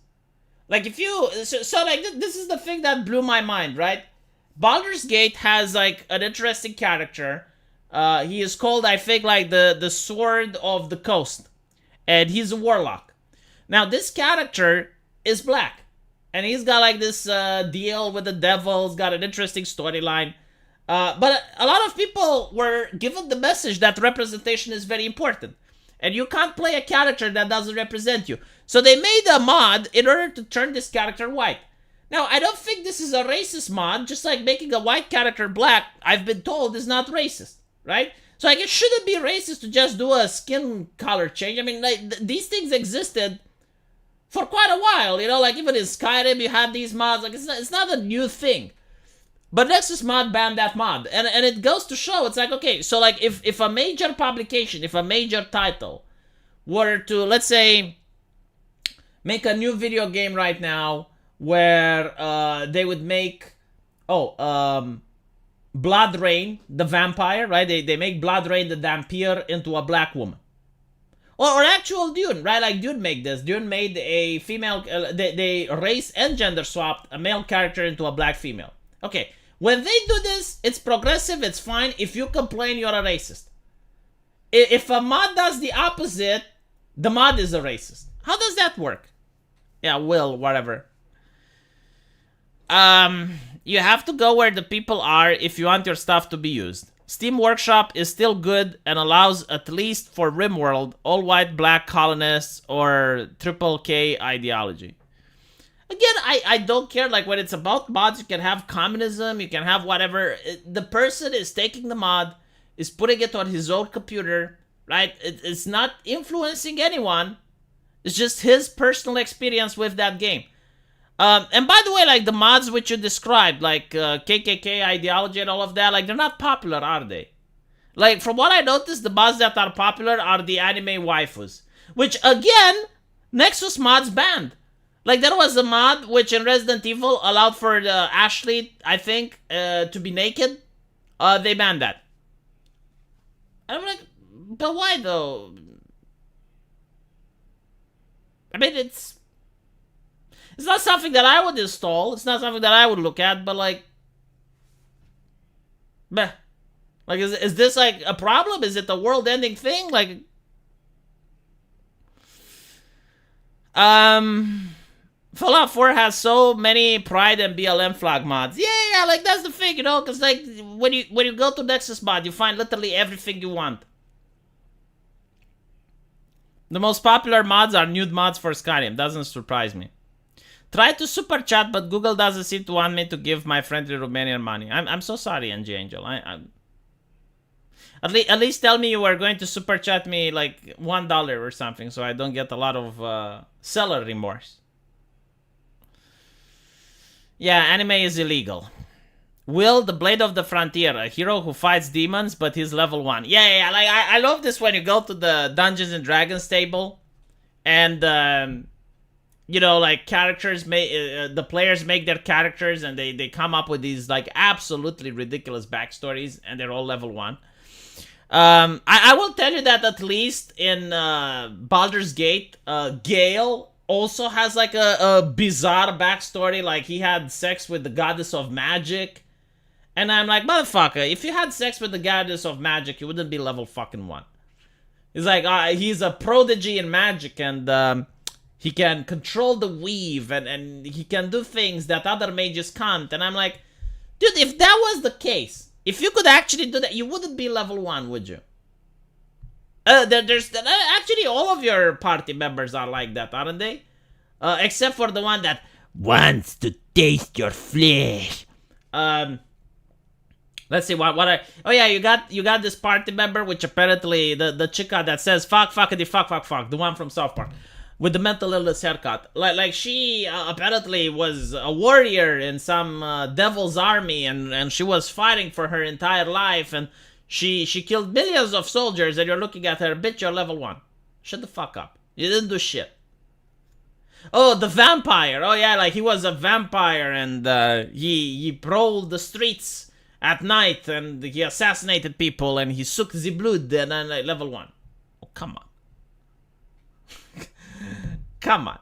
Like if you so like this is the thing that blew my mind, right? Baldur's Gate has like an interesting character. He is called, I think, like the Sword of the Coast, and he's a warlock. Now this character is black, and he's got like this deal with the devil. He's got an interesting storyline. But a lot of people were given the message that representation is very important, and you can't play a character that doesn't represent you. So they made a mod in order to turn this character white. Now, I don't think this is a racist mod, just like making a white character black, I've been told, is not racist, right? So like it shouldn't be racist to just do a skin color change. I mean, like these things existed for quite a while, like even in Skyrim you had these mods. Like it's not a new thing. But Nexus mod banned that mod, and it goes to show, it's like, okay, so like if a major publication, if a major title were to, let's say, make a new video game right now where they would make Blood Rain the vampire, right? They make Blood Rain the vampire into a black woman, or actual Dune, right? Like Dune made this. Dune made a female. They race and gender swapped a male character into a black female. Okay, when they do this, it's progressive. It's fine. If you complain, you're a racist. If a mod does the opposite, the mod is a racist. How does that work? Yeah, whatever. You have to go where the people are if you want your stuff to be used. Steam Workshop is still good and allows, at least for RimWorld, all white black colonists or triple K ideology. Again, I don't care. Like when it's about mods, you can have communism, you can have whatever. The person is taking the mod, is putting it on his own computer, right? It's not influencing anyone. It's just his personal experience with that game. And by the way, like the mods which you described, like KKK ideology and all of that, like they're not popular, are they? Like from what I noticed, the mods that are popular are the anime waifus, which again, Nexus mods banned. Like there was a mod which in Resident Evil allowed for the Ashley, I think, to be naked. They banned that. I'm like, but why though? I mean, it's not something that I would install. It's not something that I would look at, but like, meh. Like, is this like a problem? Is it a world-ending thing? Like, Fallout 4 has so many Pride and BLM flag mods. Yeah, like that's the thing, because like when you go to Nexus mod, you find literally everything you want. The most popular mods are nude mods for Skyrim. Doesn't surprise me. Try to super chat, but Google doesn't seem to want me to give my friendly Romanian money. I'm so sorry, NG Angel. At least tell me you were going to super chat me like $1 or something, so I don't get a lot of seller remorse. Yeah, anime is illegal. Will, the Blade of the Frontier, a hero who fights demons, but he's level 1. Yeah, like I love this when you go to the Dungeons and Dragons table, and like characters the players make their characters, and they come up with these like absolutely ridiculous backstories, and they're all level 1. I will tell you that at least in Baldur's Gate, Gale also has like a bizarre backstory. Like he had sex with the goddess of magic. And I'm like, motherfucker, if you had sex with the goddess of magic, you wouldn't be level fucking 1. He's like, he's a prodigy in magic, and He can control the weave, and he can do things that other mages can't. And I'm like, dude, if that was the case, if you could actually do that, you wouldn't be level 1, would you? There's actually all of your party members are like that, aren't they? Except for the one that wants to taste your flesh. Let's see what I. Oh yeah, you got this party member, which apparently the chica that says fuck fuckity fuck fuck fuck, the one from South Park, with the mental illness haircut. Like she apparently was a warrior in some devil's army, and she was fighting for her entire life, and she killed millions of soldiers, and you're looking at her, bitch, you're level 1. Shut the fuck up. You didn't do shit. Oh, the vampire. Oh yeah, like he was a vampire, and he prowled the streets at night, and he assassinated people, and he sucked the blood, and then level 1. Oh, come on. Come on.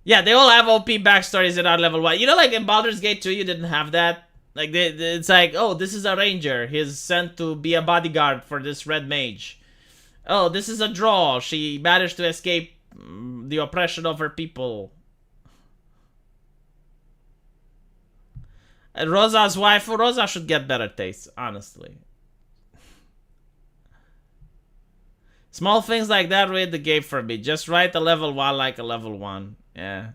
Yeah, they all have OP backstories that are level 1. You know, like in Baldur's Gate 2, you didn't have that. Like, it's like, oh, this is a ranger. He's sent to be a bodyguard for this red mage. Oh, this is a draw. She managed to escape the oppression of her people. And Rosa's wife, Rosa should get better taste, honestly. Small things like that ruin the game for me. Just write a level 1 like a level 1. Yeah.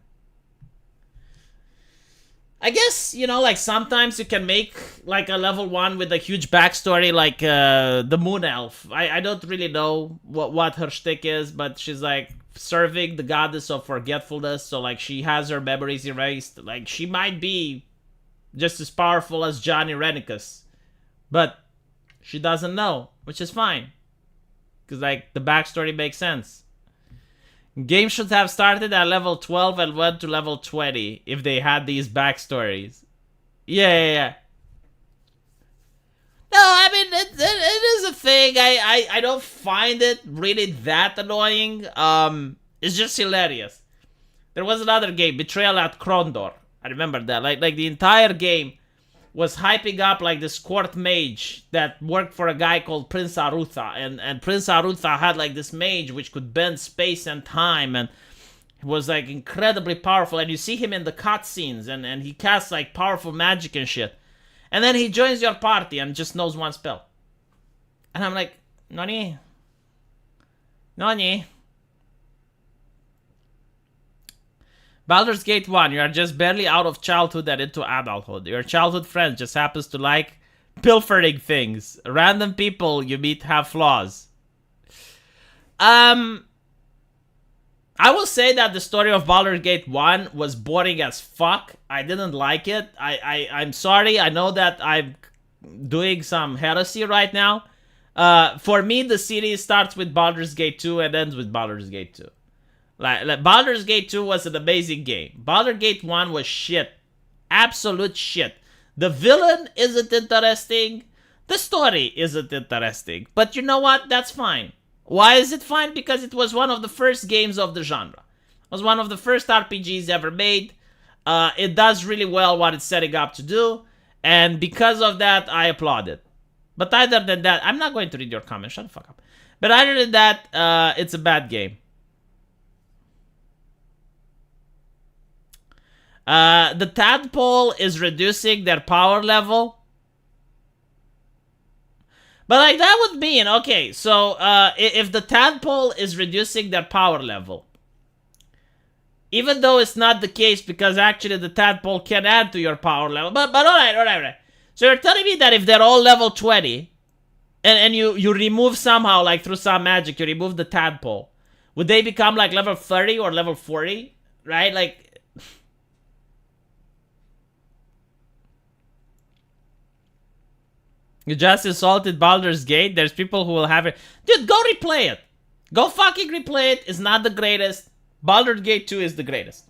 I guess, you know, like sometimes you can make like a level 1 with a huge backstory, like the Moon Elf. I don't really know what her shtick is, but she's like serving the goddess of forgetfulness, so like she has her memories erased. Like she might be just as powerful as Johnny Renicus, but she doesn't know, which is fine, because like the backstory makes sense. Game should have started at level 12 and went to level 20 if they had these backstories. Yeah. No, I mean, it is a thing. I don't find it really that annoying. It's just hilarious. There was another game, Betrayal at Krondor. I remember that. Like the entire game was hyping up like this court mage that worked for a guy called Prince Arutha, and Prince Arutha had like this mage which could bend space and time, and he was like incredibly powerful, and you see him in the cutscenes, and he casts like powerful magic and shit, and then he joins your party and just knows one spell, and I'm like, Nani? Baldur's Gate 1, you are just barely out of childhood and into adulthood. Your childhood friend just happens to like pilfering things. Random people you meet have flaws. I will say that the story of Baldur's Gate 1 was boring as fuck. I didn't like it. I'm sorry. I know that I'm doing some heresy right now. For me, the series starts with Baldur's Gate 2 and ends with Baldur's Gate 2. Like Baldur's Gate 2 was an amazing game. Baldur's Gate 1 was shit. Absolute shit. The villain isn't interesting. The story isn't interesting. But you know what? That's fine. Why is it fine? Because it was one of the first games of the genre. It was one of the first RPGs ever made. It does really well what it's setting up to do. And because of that, I applaud it. But other than that, I'm not going to read your comments. Shut the fuck up. But other than that, it's a bad game. The tadpole is reducing their power level. But like that would mean, okay, so if the tadpole is reducing their power level, even though it's not the case because actually the tadpole can add to your power level, but alright. So you're telling me that if they're all level 20, and you remove somehow, like through some magic, you remove the tadpole, would they become like level 30 or level 40? Right? Like, you just insulted Baldur's Gate. There's people who will have it. Dude, go replay it. Go fucking replay it. It's not the greatest. Baldur's Gate 2 is the greatest.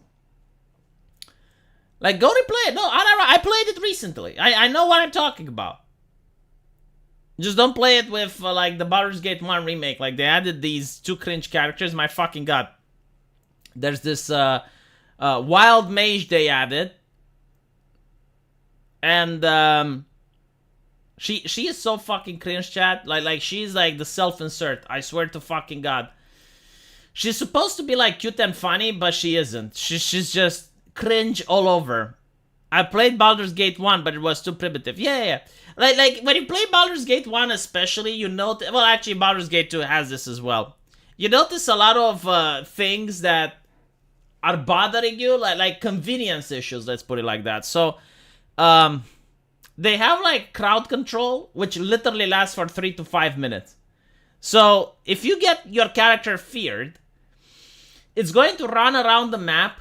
Like, go replay it. No, I played it recently. I know what I'm talking about. Just don't play it with, like, the Baldur's Gate 1 remake. Like, they added these 2 cringe characters. My fucking god. There's this wild mage they added. And, She is so fucking cringe, chat. Like she's like the self-insert. I swear to fucking god. She's supposed to be like cute and funny, but she isn't. She's just cringe all over. I played Baldur's Gate 1, but it was too primitive. Yeah. Like when you play Baldur's Gate 1 especially, you notice... Well, actually, Baldur's Gate 2 has this as well. You notice a lot of things that are bothering you, like convenience issues, let's put it like that. So, they have like crowd control, which literally lasts for 3 to 5 minutes. So, if you get your character feared, it's going to run around the map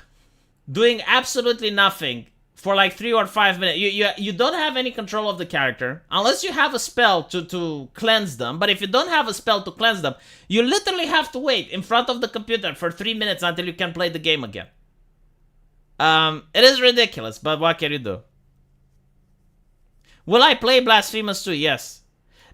doing absolutely nothing for like 3 or 5 minutes. You don't have any control of the character unless you have a spell to cleanse them. But if you don't have a spell to cleanse them, you literally have to wait in front of the computer for 3 minutes until you can play the game again. It is ridiculous, but what can you do? Will I play Blasphemous 2? Yes.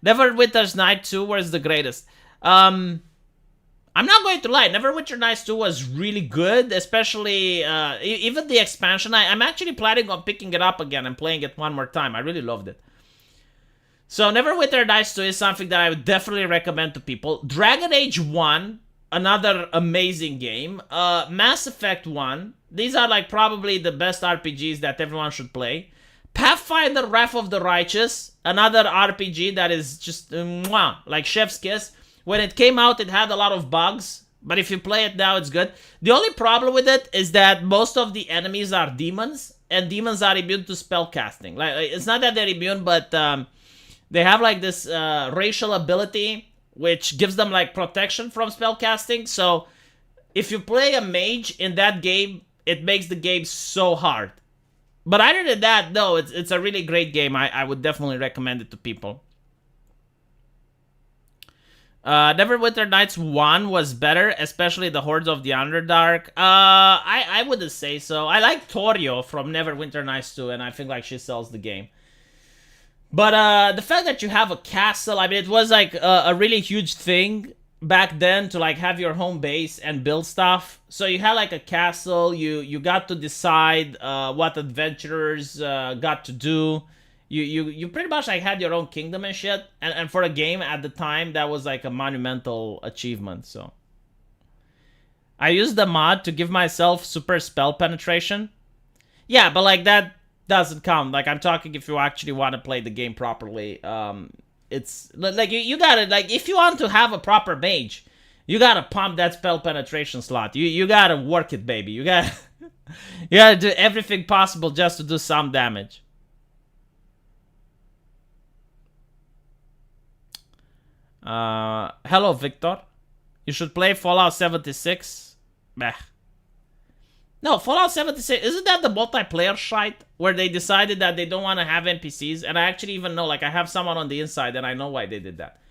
Neverwinter's Night 2 was the greatest. I'm not going to lie, Neverwinter Nights 2 was really good, especially even the expansion. I'm actually planning on picking it up again and playing it one more time. I really loved it. So Neverwinter Nights 2 is something that I would definitely recommend to people. Dragon Age 1, another amazing game. Mass Effect 1. These are like probably the best RPGs that everyone should play. Pathfinder Wrath of the Righteous, another RPG that is just like chef's kiss. When it came out, it had a lot of bugs, but if you play it now, it's good. The only problem with it is that most of the enemies are demons, and demons are immune to spell casting. Like it's not that they're immune, but they have like this racial ability, which gives them like protection from spell casting. So if you play a mage in that game, it makes the game so hard. But other than that, no, it's a really great game. I would definitely recommend it to people. Neverwinter Nights 1 was better, especially the Hordes of the Underdark. I wouldn't say so. I like Torio from Neverwinter Nights 2, and I think like she sells the game. But the fact that you have a castle, I mean, it was like a really huge thing back then to like have your home base and build stuff. So you had like a castle, you got to decide what adventurers got to do. You pretty much like had your own kingdom and shit. And for a game at the time, that was like a monumental achievement. So I used the mod to give myself super spell penetration. Yeah, but like that doesn't count. Like I'm talking if you actually want to play the game properly. It's like you gotta, like, if you want to have a proper mage, you gotta pump that spell penetration slot. You gotta work it, baby. You gotta do everything possible just to do some damage. Hello, Victor. You should play Fallout 76. Meh. No, Fallout 76, isn't that the multiplayer shite where they decided that they don't want to have NPCs? And I actually even know, like, I have someone on the inside and I know why they did that.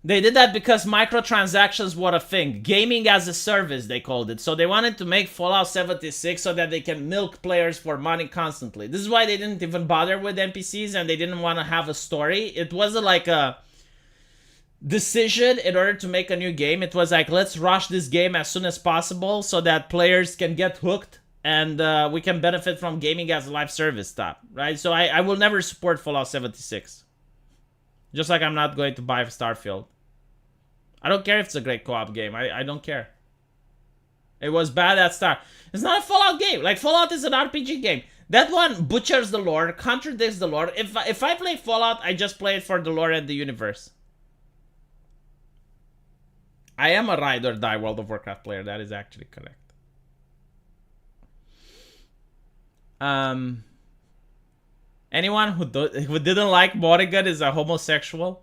They did that because microtransactions were a thing. Gaming as a service, they called it. So they wanted to make Fallout 76 so that they can milk players for money constantly. This is why they didn't even bother with NPCs and they didn't want to have a story. It wasn't like a decision in order to make a new game. It was like, let's rush this game as soon as possible so that players can get hooked and we can benefit from gaming as a live service stuff, right? So I will never support Fallout 76. Just like I'm not going to buy Starfield. I don't care if it's a great co-op game. I don't care. It was bad at start. It's not a Fallout game. Like, Fallout is an RPG game. That one butchers the lore, contradicts the lore. If I play Fallout, I just play it for the lore and the universe. I am a ride or die World of Warcraft player. That is actually correct. Anyone who didn't like Morrigan is a homosexual.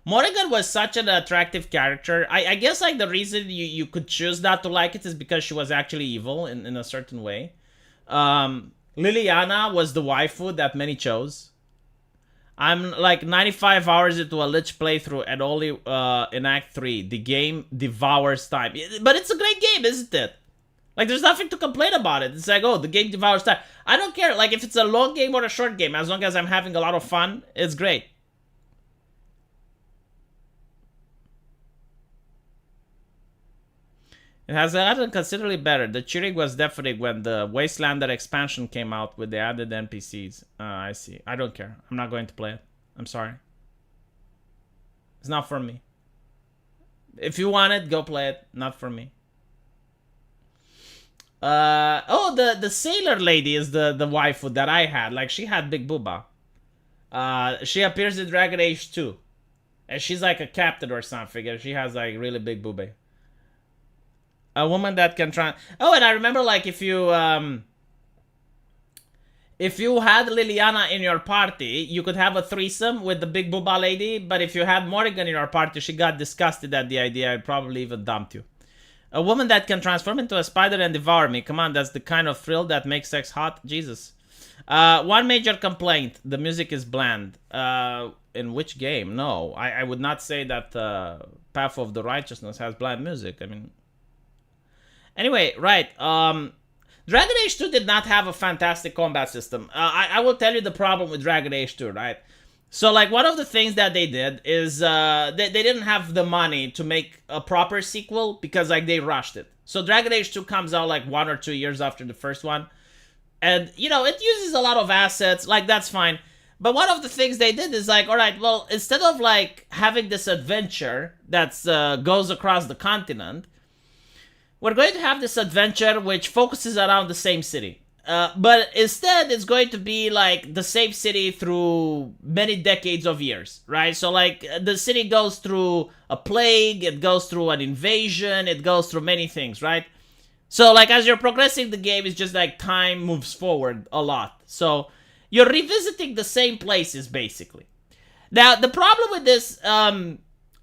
Morrigan was such an attractive character. I guess like the reason you could choose not to like it is because she was actually evil in a certain way. Liliana was the waifu that many chose. I'm like 95 hours into a Lich playthrough and only in Act 3. The game devours time. But it's a great game, isn't it? Like, there's nothing to complain about it. It's like, oh, the game devours time. I don't care, like, if it's a long game or a short game. As long as I'm having a lot of fun, it's great. It has gotten considerably better. The cheering was deafening when the Wastelander expansion came out with the added NPCs. I see. I don't care. I'm not going to play it. I'm sorry. It's not for me. If you want it, go play it. Not for me. Oh, the sailor lady is the waifu that I had. Like, she had big booba. She appears in Dragon Age 2. And she's like a captain or something. And she has like really big boobie. A woman that can try. Oh, and I remember like if you had Liliana in your party, you could have a threesome with the big booba lady. But if you had Morrigan in your party, she got disgusted at the idea and probably even dumped you. A woman that can transform into a spider and devour me. Come on, that's the kind of thrill that makes sex hot. Jesus. One major complaint. The music is bland. In which game? No, I would not say that Path of the Righteousness has bland music. I mean... Anyway, right. Dragon Age 2 did not have a fantastic combat system. I will tell you the problem with Dragon Age 2, right? So, like, one of the things that they did is they didn't have the money to make a proper sequel because, like, they rushed it. So Dragon Age 2 comes out, like, 1 or 2 years after the first one. And, you know, it uses a lot of assets. Like, that's fine. But one of the things they did is, like, all right, well, instead of, like, having this adventure that goes across the continent, we're going to have this adventure which focuses around the same city. But instead, it's going to be like the same city through many decades of years, right? So, like, the city goes through a plague, it goes through an invasion, it goes through many things, right? So, like, as you're progressing the game, it's just like time moves forward a lot. So, you're revisiting the same places, basically. Now, the problem with this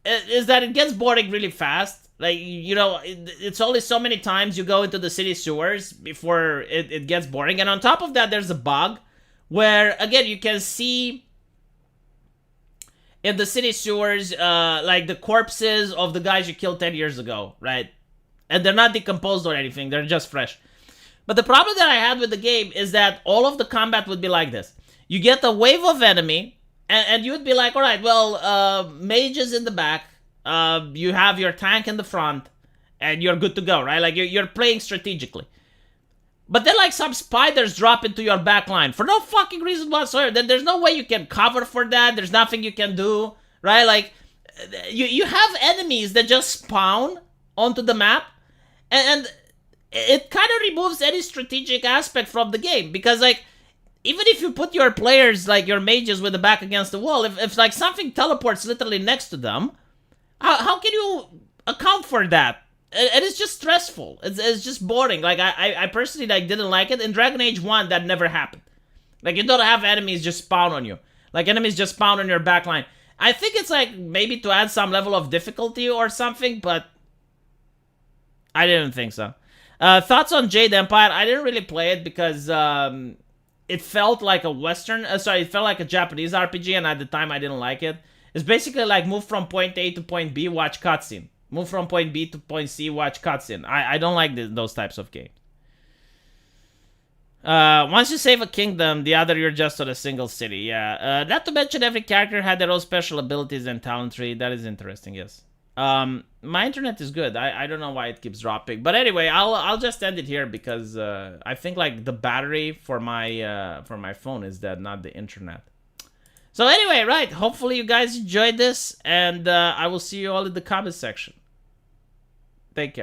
is that it gets boring really fast. Like, you know, it's only so many times you go into the city sewers before it gets boring. And on top of that, there's a bug where, again, you can see in the city sewers, like, the corpses of the guys you killed 10 years ago, right? And they're not decomposed or anything. They're just fresh. But the problem that I had with the game is that all of the combat would be like this. You get a wave of enemy, and you'd be like, all right, well, mages in the back. You have your tank in the front, and you're good to go, right? Like, you're playing strategically. But then, like, some spiders drop into your back line for no fucking reason whatsoever. Then there's no way you can cover for that. There's nothing you can do, right? Like, you have enemies that just spawn onto the map, and it kind of removes any strategic aspect from the game. Because, like, even if you put your players, like, your mages with the back against the wall, if like, something teleports literally next to them, how can you account for that? And it's just stressful. It's just boring. Like, I personally, like, didn't like it. In Dragon Age 1, that never happened. Like, you don't have enemies just spawn on you. Like, enemies just spawn on your backline. I think it's, like, maybe to add some level of difficulty or something, but I didn't think so. Thoughts on Jade Empire? I didn't really play it because it felt like a Western... it felt like a Japanese RPG, and at the time I didn't like it. It's basically like move from point A to point B, watch cutscene. Move from point B to point C, watch cutscene. I don't like those types of games. Once you save a kingdom, the other you're just on a single city. Yeah. Not to mention every character had their own special abilities and talent tree. That is interesting, yes. My internet is good. I don't know why it keeps dropping. But anyway, I'll just end it here because I think like the battery for my phone is dead, not the internet. So anyway, right, hopefully you guys enjoyed this, and I will see you all in the comment section. Take care.